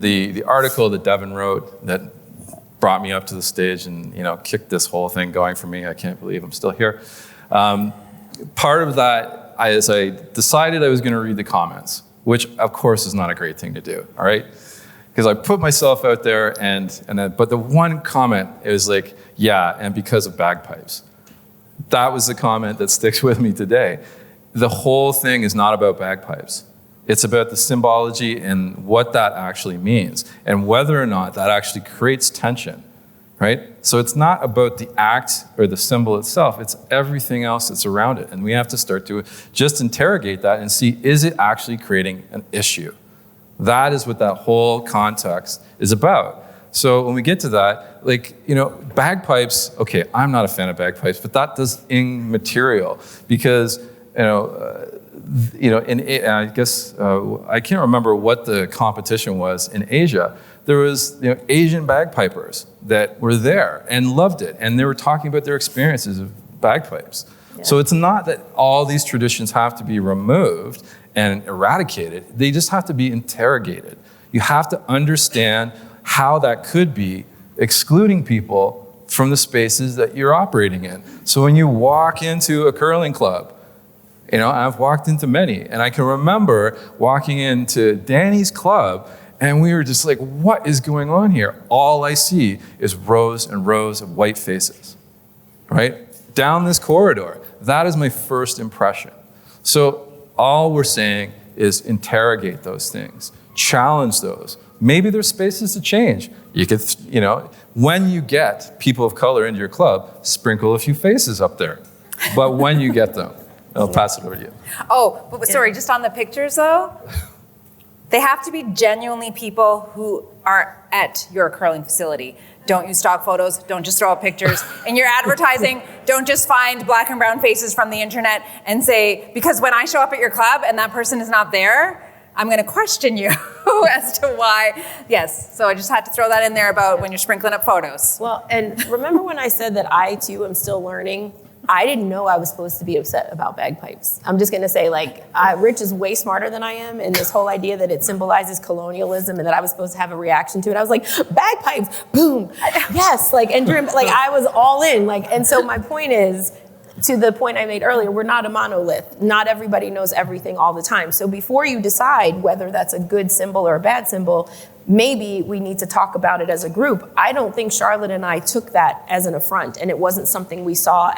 The article that Devin wrote that brought me up to the stage and kicked this whole thing going for me. I can't believe I'm still here. Part of that is I decided I was going to read the comments, which of course is not a great thing to do. All right, because I put myself out there but the one comment is like, yeah, and because of bagpipes. That was the comment that sticks with me today. The whole thing is not about bagpipes. It's about the symbology and what that actually means and whether or not that actually creates tension, right? So it's not about the act or the symbol itself, it's everything else that's around it. And we have to start to just interrogate that and see, is it actually creating an issue? That is what that whole context is about. So when we get to that, bagpipes, okay, I'm not a fan of bagpipes, but that does immaterial because, I guess, I can't remember what the competition was in Asia. There was Asian bagpipers that were there and loved it, and they were talking about their experiences of bagpipes. Yeah. So it's not that all these traditions have to be removed and eradicated. They just have to be interrogated. You have to understand how that could be excluding people from the spaces that you're operating in. So when you walk into a curling club, I've walked into many, and I can remember walking into Danny's club, and we were just like, what is going on here? All I see is rows and rows of white faces, right? Down this corridor. That is my first impression. So all we're saying is interrogate those things, challenge those. Maybe there's spaces to change. You could, when you get people of color into your club, sprinkle a few faces up there. But when you get them, I'll pass it over to you. Oh, but sorry, just on the pictures though, they have to be genuinely people who are at your curling facility. Don't use stock photos, don't just throw up pictures. In your advertising, don't just find black and brown faces from the internet and say, because when I show up at your club and that person is not there, I'm gonna question you as to why. Yes, so I just had to throw that in there about when you're sprinkling up photos. Well, and remember when I said that I too am still learning? I didn't know I was supposed to be upset about bagpipes. I'm just gonna say, Rich is way smarter than I am, and this whole idea that it symbolizes colonialism and that I was supposed to have a reaction to it, I was like, bagpipes, boom, yes, I was all in, and so my point is, to the point I made earlier, we're not a monolith. Not everybody knows everything all the time. So before you decide whether that's a good symbol or a bad symbol, maybe we need to talk about it as a group. I don't think Charlotte and I took that as an affront, and it wasn't something we saw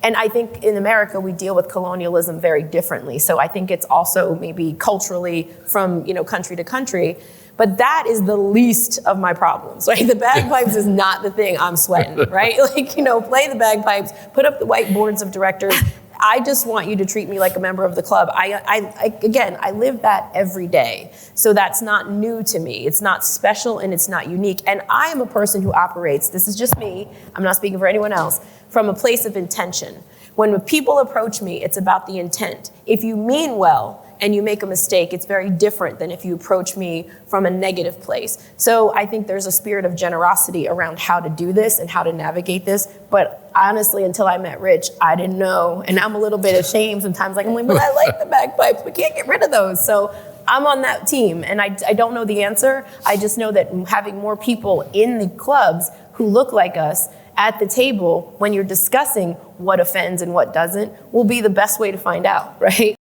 and I think in America we deal with colonialism very differently. So I think it's also maybe culturally from country to country. But that is the least of my problems, right? The bagpipes is not the thing I'm sweating, right? Play the bagpipes, put up the white boards of directors. I just want you to treat me like a member of the club. I live that every day. So that's not new to me. It's not special and it's not unique. And I am a person who operates, this is just me, I'm not speaking for anyone else, from a place of intention. When people approach me, it's about the intent. If you mean well, and you make a mistake, it's very different than if you approach me from a negative place. So I think there's a spirit of generosity around how to do this and how to navigate this. But honestly, until I met Rich, I didn't know. And I'm a little bit ashamed sometimes, but I like the bagpipes. We can't get rid of those. So I'm on that team, and I don't know the answer. I just know that having more people in the clubs who look like us at the table when you're discussing what offends and what doesn't will be the best way to find out, right?